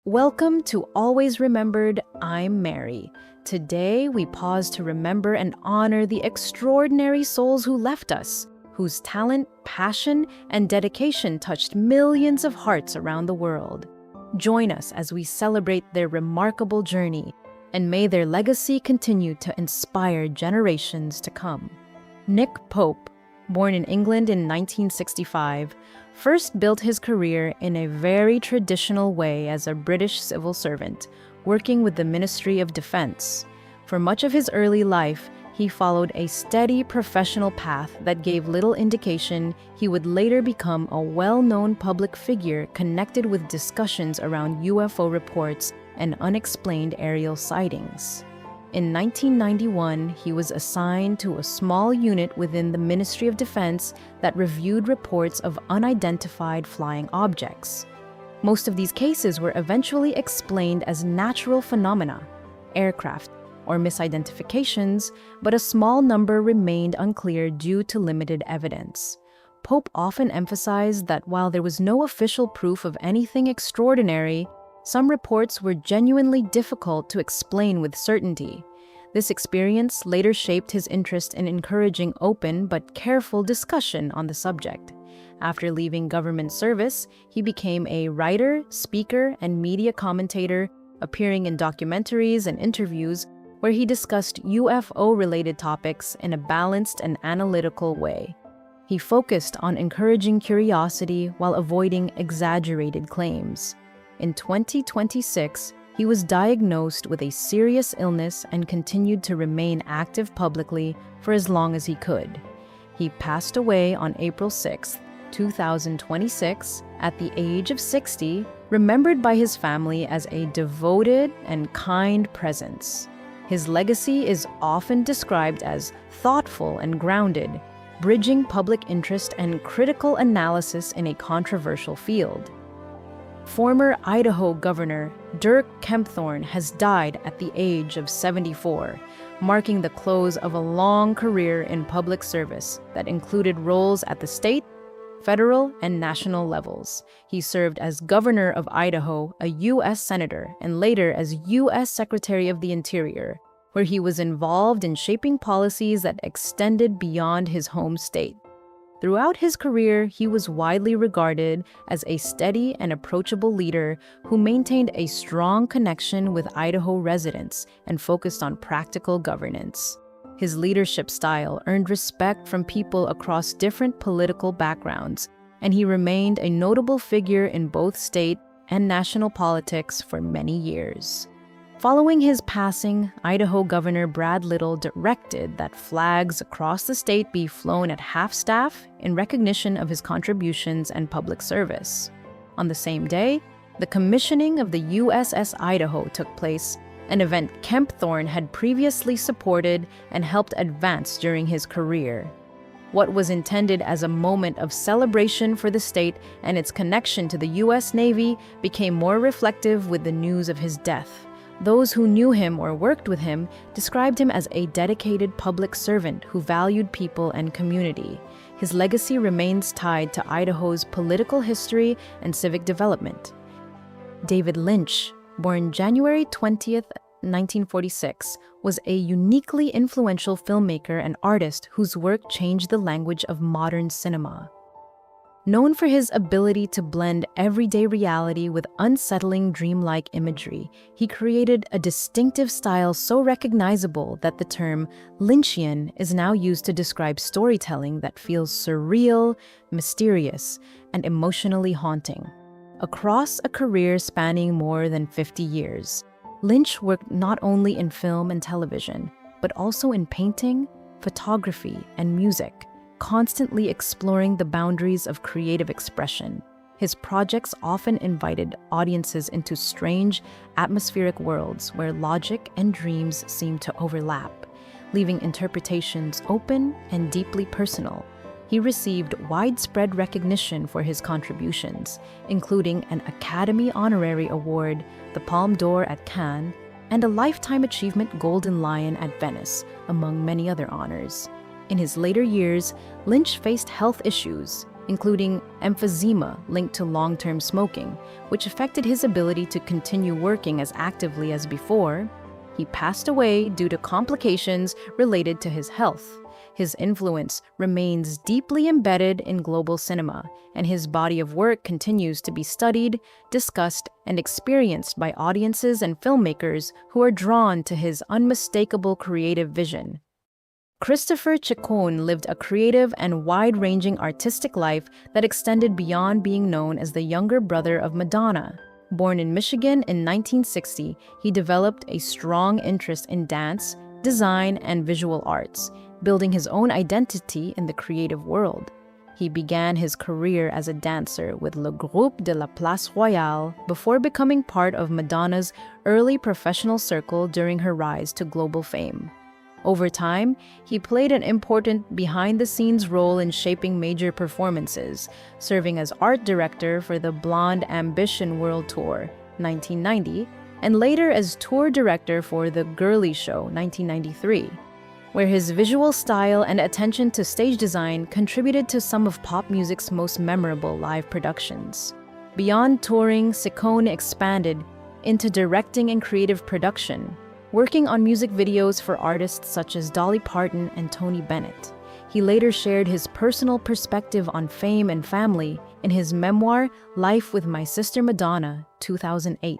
Welcome to Always Remembered, I'm Mary. Today, we pause to remember and honor the extraordinary souls who left us, whose talent, passion, and dedication touched millions of hearts around the world. Join us as we celebrate their remarkable journey, and may their legacy continue to inspire generations to come. Nick Pope, born in England in 1965, first built his career in a very traditional way as a British civil servant, working with the Ministry of Defense. For much of his early life, he followed a steady professional path that gave little indication he would later become a well-known public figure connected with discussions around UFO reports and unexplained aerial sightings. In 1991, he was assigned to a small unit within the Ministry of Defense that reviewed reports of unidentified flying objects. Most of these cases were eventually explained as natural phenomena, aircraft, or misidentifications, but a small number remained unclear due to limited evidence. Pope often emphasized that while there was no official proof of anything extraordinary, some reports were genuinely difficult to explain with certainty. This experience later shaped his interest in encouraging open but careful discussion on the subject. After leaving government service, he became a writer, speaker, and media commentator, appearing in documentaries and interviews where he discussed UFO-related topics in a balanced and analytical way. He focused on encouraging curiosity while avoiding exaggerated claims. In 2026, he was diagnosed with a serious illness and continued to remain active publicly for as long as he could. He passed away on April 6, 2026, at the age of 60, remembered by his family as a devoted and kind presence. His legacy is often described as thoughtful and grounded, bridging public interest and critical analysis in a controversial field. Former Idaho Governor Dirk Kempthorne has died at the age of 74, marking the close of a long career in public service that included roles at the state, federal, and national levels. He served as governor of Idaho, a U.S. senator, and later as U.S. Secretary of the Interior, where he was involved in shaping policies that extended beyond his home state. Throughout his career, he was widely regarded as a steady and approachable leader who maintained a strong connection with Idaho residents and focused on practical governance. His leadership style earned respect from people across different political backgrounds, and he remained a notable figure in both state and national politics for many years. Following his passing, Idaho Governor Brad Little directed that flags across the state be flown at half-staff in recognition of his contributions and public service. On the same day, the commissioning of the USS Idaho took place, an event Kempthorne had previously supported and helped advance during his career. What was intended as a moment of celebration for the state and its connection to the U.S. Navy became more reflective with the news of his death. Those who knew him or worked with him described him as a dedicated public servant who valued people and community. His legacy remains tied to Idaho's political history and civic development. David Lynch, born January 20th, 1946, was a uniquely influential filmmaker and artist whose work changed the language of modern cinema. Known for his ability to blend everyday reality with unsettling dreamlike imagery, he created a distinctive style so recognizable that the term Lynchian is now used to describe storytelling that feels surreal, mysterious, and emotionally haunting. Across a career spanning more than 50 years, Lynch worked not only in film and television, but also in painting, photography, and music, constantly exploring the boundaries of creative expression. His projects often invited audiences into strange, atmospheric worlds where logic and dreams seemed to overlap, leaving interpretations open and deeply personal. He received widespread recognition for his contributions, including an Academy Honorary Award, the Palme d'Or at Cannes, and a Lifetime Achievement Golden Lion at Venice, among many other honors. In his later years, Lynch faced health issues. including emphysema linked to long-term smoking, which affected his ability to continue working as actively as before. He passed away due to complications related to his health. His influence remains deeply embedded in global cinema, and his body of work continues to be studied, discussed, and experienced by audiences and filmmakers who are drawn to his unmistakable creative vision. Christopher Ciccone lived a creative and wide-ranging artistic life that extended beyond being known as the younger brother of Madonna. Born in Michigan in 1960, he developed a strong interest in dance, design, and visual arts, building his own identity in the creative world. He began his career as a dancer with Le Groupe de la Place Royale before becoming part of Madonna's early professional circle during her rise to global fame. Over time, he played an important behind-the-scenes role in shaping major performances, serving as art director for the Blonde Ambition World Tour, 1990, and later as tour director for The Girly Show, 1993, where his visual style and attention to stage design contributed to some of pop music's most memorable live productions. Beyond touring, Ciccone expanded into directing and creative production, working on music videos for artists such as Dolly Parton and Tony Bennett. He later shared his personal perspective on fame and family in his memoir, Life with My Sister Madonna, 2008,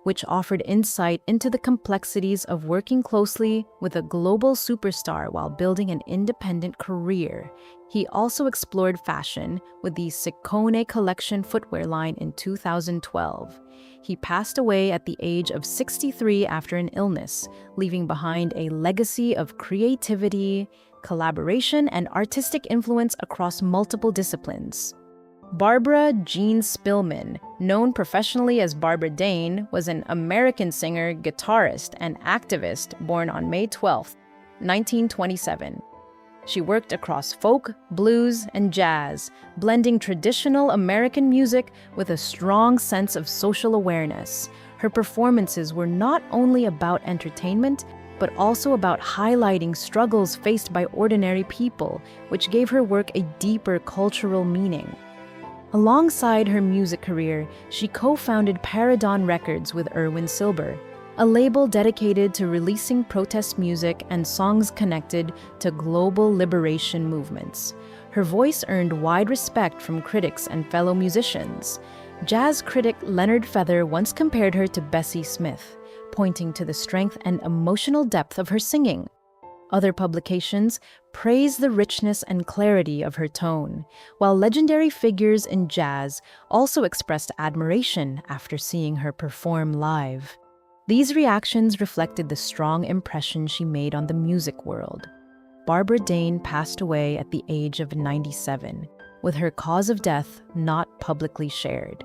which offered insight into the complexities of working closely with a global superstar while building an independent career. He also explored fashion with the Ciccone Collection footwear line in 2012. He passed away at the age of 63 after an illness, leaving behind a legacy of creativity, collaboration, and artistic influence across multiple disciplines. Barbara Jean Spillman, known professionally as Barbara Dayne, was an American singer, guitarist, and activist born on May 12, 1927. She worked across folk, blues, and jazz, blending traditional American music with a strong sense of social awareness. Her performances were not only about entertainment, but also about highlighting struggles faced by ordinary people, which gave her work a deeper cultural meaning. Alongside her music career, she co-founded Paradon Records with Erwin Silber, a label dedicated to releasing protest music and songs connected to global liberation movements. Her voice earned wide respect from critics and fellow musicians. Jazz critic Leonard Feather once compared her to Bessie Smith, pointing to the strength and emotional depth of her singing. Other publications praise the richness and clarity of her tone, while legendary figures in jazz also expressed admiration after seeing her perform live. These reactions reflected the strong impression she made on the music world. Barbara Dayne passed away at the age of 97, with her cause of death not publicly shared.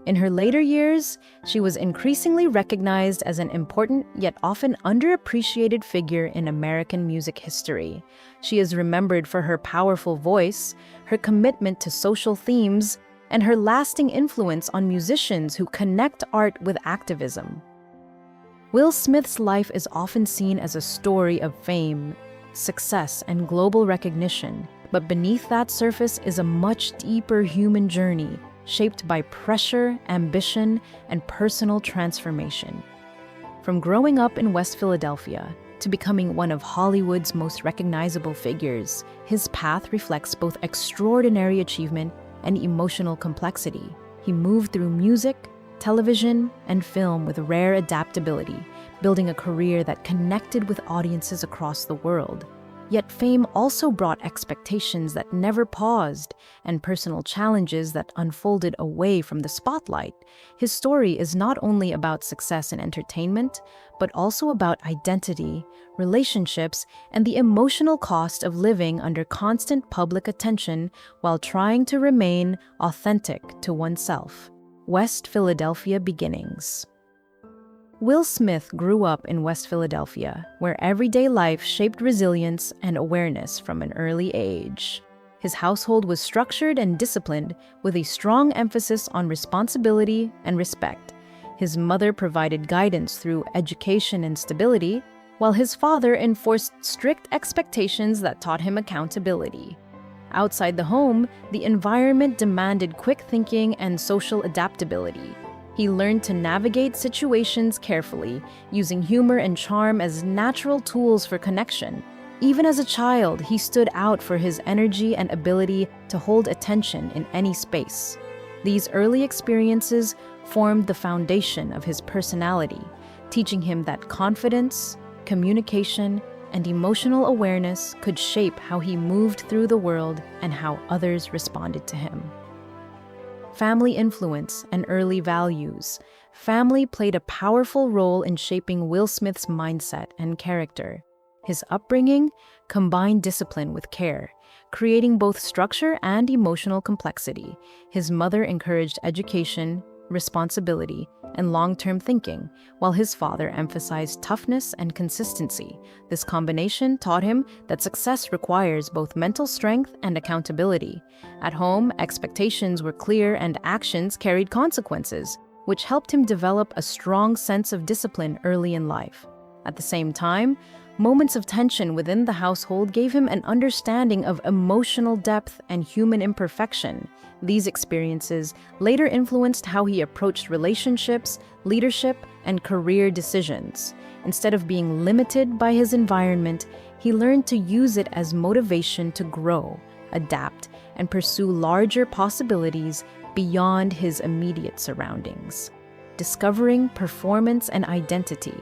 In her later years, she was increasingly recognized as an important yet often underappreciated figure in American music history. She is remembered for her powerful voice, her commitment to social themes, and her lasting influence on musicians who connect art with activism. Will Smith's life is often seen as a story of fame, success, and global recognition, but beneath that surface is a much deeper human journey, shaped by pressure, ambition, and personal transformation. From growing up in West Philadelphia to becoming one of Hollywood's most recognizable figures, his path reflects both extraordinary achievement and emotional complexity. He moved through music, television, and film with rare adaptability, building a career that connected with audiences across the world. Yet fame also brought expectations that never paused and personal challenges that unfolded away from the spotlight. His story is not only about success in entertainment, but also about identity, relationships, and the emotional cost of living under constant public attention while trying to remain authentic to oneself. West Philadelphia beginnings. Will Smith grew up in West Philadelphia, where everyday life shaped resilience and awareness from an early age. His household was structured and disciplined, with a strong emphasis on responsibility and respect. His mother provided guidance through education and stability, while his father enforced strict expectations that taught him accountability. Outside the home, the environment demanded quick thinking and social adaptability. He learned to navigate situations carefully, using humor and charm as natural tools for connection. Even as a child, he stood out for his energy and ability to hold attention in any space. These early experiences formed the foundation of his personality, teaching him that confidence, communication, and emotional awareness could shape how he moved through the world and how others responded to him. Family influence and early values. Family played a powerful role in shaping Will Smith's mindset and character. His upbringing combined discipline with care, creating both structure and emotional complexity. His mother encouraged education, responsibility, and long-term thinking, while his father emphasized toughness and consistency. This combination taught him that success requires both mental strength and accountability. At home, expectations were clear and actions carried consequences, which helped him develop a strong sense of discipline early in life. At the same time, moments of tension within the household gave him an understanding of emotional depth and human imperfection. These experiences later influenced how he approached relationships, leadership, and career decisions. Instead of being limited by his environment, he learned to use it as motivation to grow, adapt, and pursue larger possibilities beyond his immediate surroundings. Discovering performance and identity.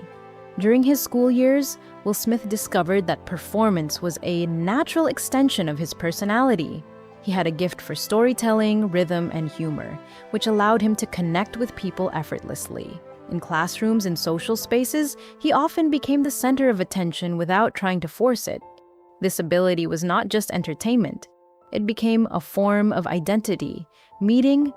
During his school years, Will Smith discovered that performance was a natural extension of his personality. He had a gift for storytelling, rhythm, and humor, which allowed him to connect with people effortlessly. In classrooms and social spaces, he often became the center of attention without trying to force it. This ability was not just entertainment. It became a form of identity. Meeting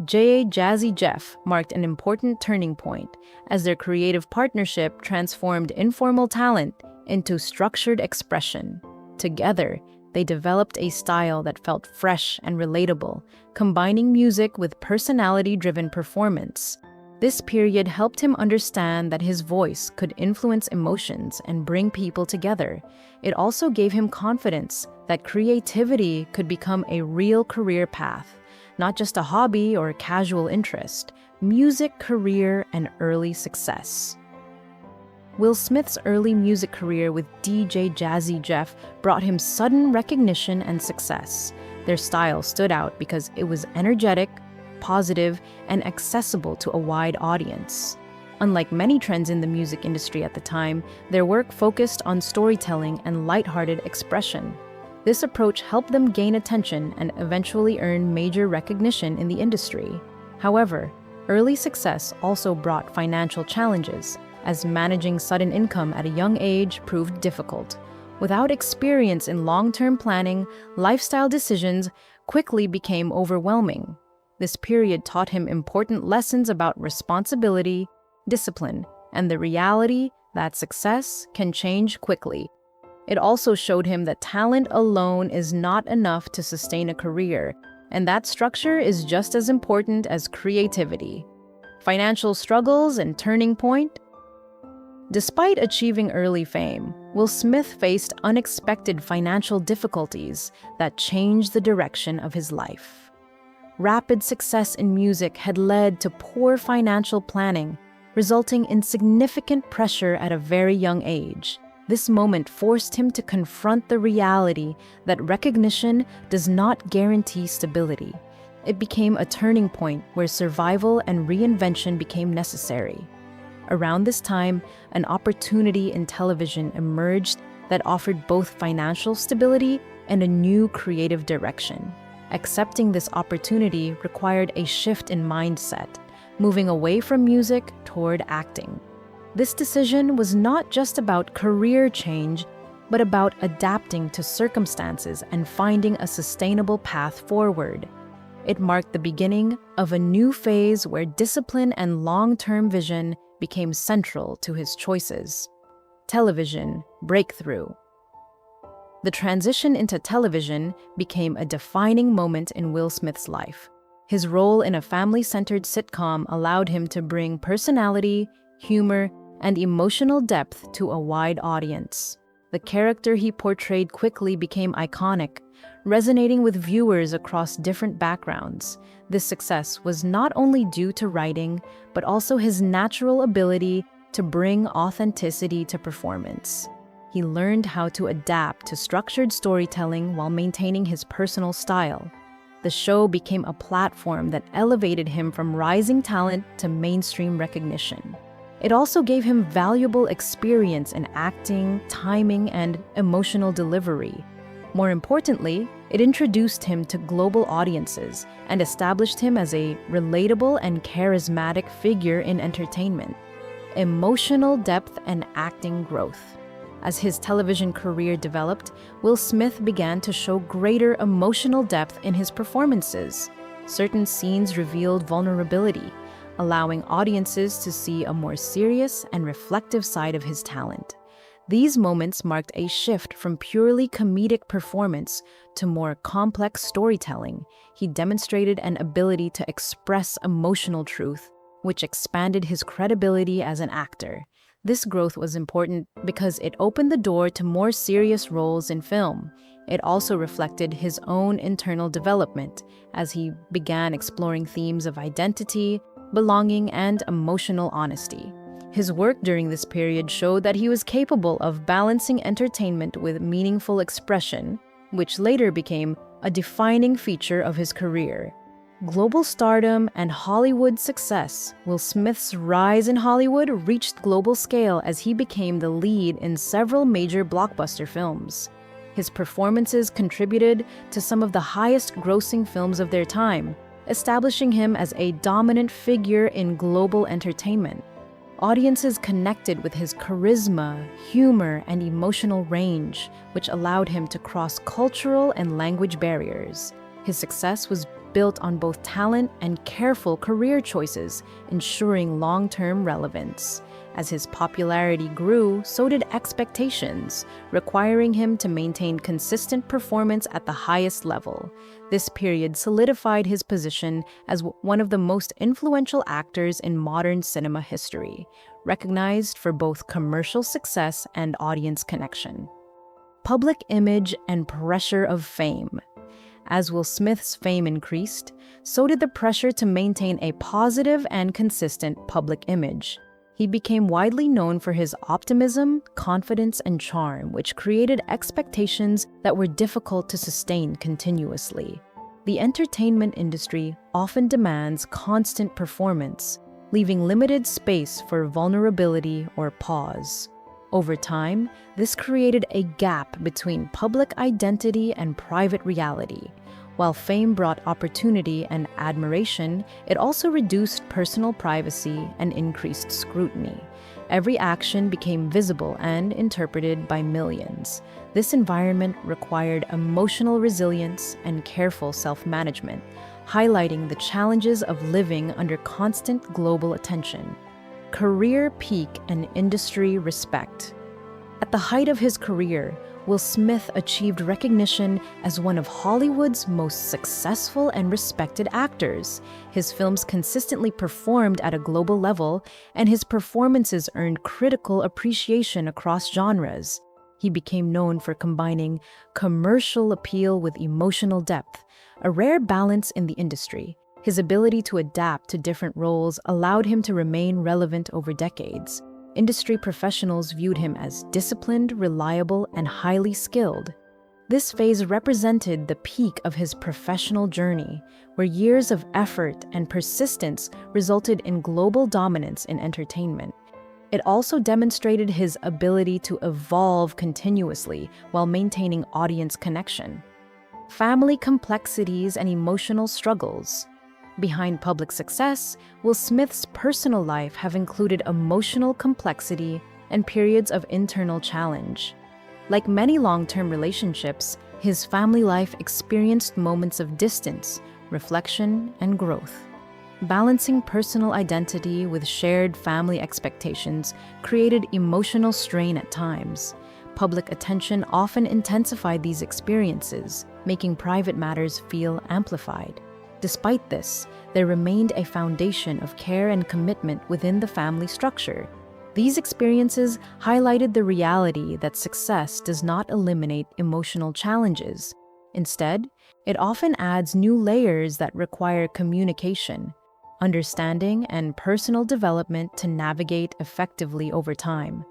Jazzy Jeff marked an important turning point, as their creative partnership transformed informal talent into structured expression. Together, they developed a style that felt fresh and relatable, combining music with personality-driven performance. This period helped him understand that his voice could influence emotions and bring people together. It also gave him confidence that creativity could become a real career path, not just a hobby or a casual interest. Music, career, and early success. Will Smith's early music career with DJ Jazzy Jeff brought him sudden recognition and success. Their style stood out because it was energetic, positive, and accessible to a wide audience. Unlike many trends in the music industry at the time, their work focused on storytelling and lighthearted expression. This approach helped them gain attention and eventually earn major recognition in the industry. However, early success also brought financial challenges, as managing sudden income at a young age proved difficult. Without experience in long-term planning, lifestyle decisions quickly became overwhelming. This period taught him important lessons about responsibility, discipline, and the reality that success can change quickly. It also showed him that talent alone is not enough to sustain a career, and that structure is just as important as creativity. Financial struggles and turning point. Despite achieving early fame, Will Smith faced unexpected financial difficulties that changed the direction of his life. Rapid success in music had led to poor financial planning, resulting in significant pressure at a very young age. This moment forced him to confront the reality that recognition does not guarantee stability. It became a turning point where survival and reinvention became necessary. Around this time, an opportunity in television emerged that offered both financial stability and a new creative direction. Accepting this opportunity required a shift in mindset, moving away from music toward acting. This decision was not just about career change, but about adapting to circumstances and finding a sustainable path forward. It marked the beginning of a new phase where discipline and long-term vision became central to his choices. Television breakthrough. The transition into television became a defining moment in Will Smith's life. His role in a family-centered sitcom allowed him to bring personality, humor, and emotional depth to a wide audience. The character he portrayed quickly became iconic, resonating with viewers across different backgrounds. This success was not only due to writing, but also his natural ability to bring authenticity to performance. He learned how to adapt to structured storytelling while maintaining his personal style. The show became a platform that elevated him from rising talent to mainstream recognition. It also gave him valuable experience in acting, timing, and emotional delivery. More importantly, it introduced him to global audiences and established him as a relatable and charismatic figure in entertainment. Emotional depth and acting growth. As his television career developed, Will Smith began to show greater emotional depth in his performances. Certain scenes revealed vulnerability, allowing audiences to see a more serious and reflective side of his talent. These moments marked a shift from purely comedic performance to more complex storytelling. He demonstrated an ability to express emotional truth, which expanded his credibility as an actor. This growth was important because it opened the door to more serious roles in film. It also reflected his own internal development as he began exploring themes of identity, belonging, and emotional honesty. His work during this period showed that he was capable of balancing entertainment with meaningful expression, which later became a defining feature of his career. Global stardom and Hollywood success. Will Smith's rise in Hollywood reached global scale as he became the lead in several major blockbuster films. His performances contributed to some of the highest-grossing films of their time, establishing him as a dominant figure in global entertainment. Audiences connected with his charisma, humor, and emotional range, which allowed him to cross cultural and language barriers. His success was built on both talent and careful career choices, ensuring long-term relevance. As his popularity grew, so did expectations, requiring him to maintain consistent performance at the highest level. This period solidified his position as one of the most influential actors in modern cinema history, recognized for both commercial success and audience connection. Public image and pressure of fame. As Will Smith's fame increased, so did the pressure to maintain a positive and consistent public image. He became widely known for his optimism, confidence, and charm, which created expectations that were difficult to sustain continuously. The entertainment industry often demands constant performance, leaving limited space for vulnerability or pause. Over time, this created a gap between public identity and private reality. While fame brought opportunity and admiration, it also reduced personal privacy and increased scrutiny. Every action became visible and interpreted by millions. This environment required emotional resilience and careful self-management, highlighting the challenges of living under constant global attention. Career peak and industry respect. At the height of his career, Will Smith achieved recognition as one of Hollywood's most successful and respected actors. His films consistently performed at a global level, and his performances earned critical appreciation across genres. He became known for combining commercial appeal with emotional depth, a rare balance in the industry. His ability to adapt to different roles allowed him to remain relevant over decades. Industry professionals viewed him as disciplined, reliable, and highly skilled. This phase represented the peak of his professional journey, where years of effort and persistence resulted in global dominance in entertainment. It also demonstrated his ability to evolve continuously while maintaining audience connection. Family complexities and emotional struggles. Behind public success, Will Smith's personal life have included emotional complexity and periods of internal challenge. Like many long-term relationships, his family life experienced moments of distance, reflection, and growth. Balancing personal identity with shared family expectations created emotional strain at times. Public attention often intensified these experiences, making private matters feel amplified. Despite this, there remained a foundation of care and commitment within the family structure. These experiences highlighted the reality that success does not eliminate emotional challenges. Instead, it often adds new layers that require communication, understanding, and personal development to navigate effectively over time.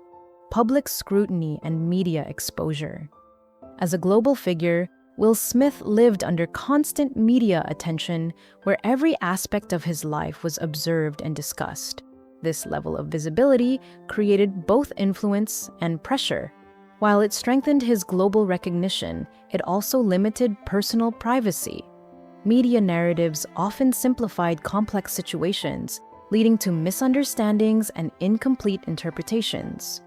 Public scrutiny and media exposure. As a global figure, Will Smith lived under constant media attention where every aspect of his life was observed and discussed. This level of visibility created both influence and pressure. While it strengthened his global recognition, it also limited personal privacy. Media narratives often simplified complex situations, leading to misunderstandings and incomplete interpretations.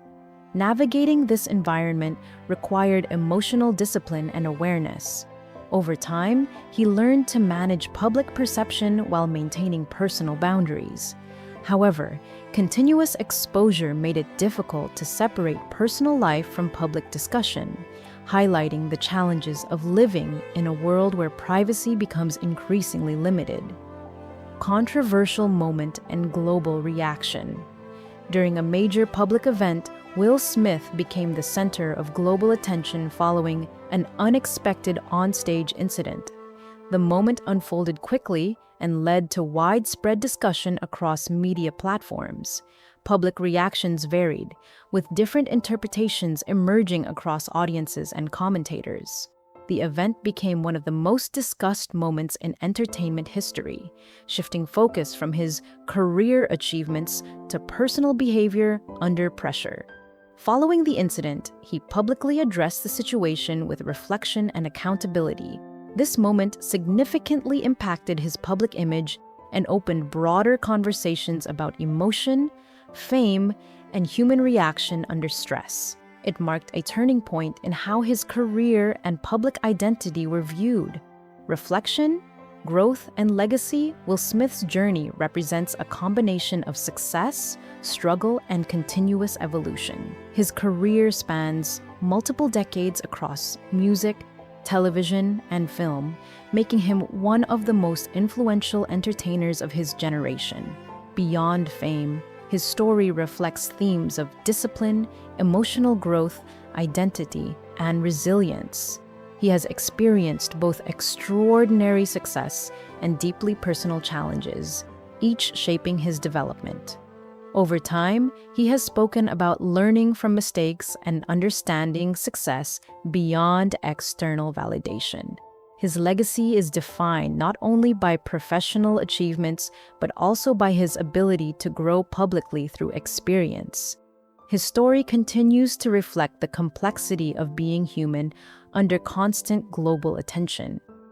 Navigating this environment required emotional discipline and awareness. Over time, he learned to manage public perception while maintaining personal boundaries. However, continuous exposure made it difficult to separate personal life from public discussion, highlighting the challenges of living in a world where privacy becomes increasingly limited. Controversial moment and global reaction. During a major public event, Will Smith became the center of global attention following an unexpected onstage incident. The moment unfolded quickly and led to widespread discussion across media platforms. Public reactions varied, with different interpretations emerging across audiences and commentators. The event became one of the most discussed moments in entertainment history, shifting focus from his career achievements to personal behavior under pressure. Following the incident, he publicly addressed the situation with reflection and accountability. This moment significantly impacted his public image and opened broader conversations about emotion, fame, and human reaction under stress. It marked a turning point in how his career and public identity were viewed. Reflection, growth, and legacy. Will Smith's journey represents a combination of success, struggle, and continuous evolution. His career spans multiple decades across music, television, and film, making him one of the most influential entertainers of his generation. Beyond fame, his story reflects themes of discipline, emotional growth, identity, and resilience. He has experienced both extraordinary success and deeply personal challenges, each shaping his development. Over time, he has spoken about learning from mistakes and understanding success beyond external validation. His legacy is defined not only by professional achievements, but also by his ability to grow publicly through experience. His story continues to reflect the complexity of being human under constant global attention.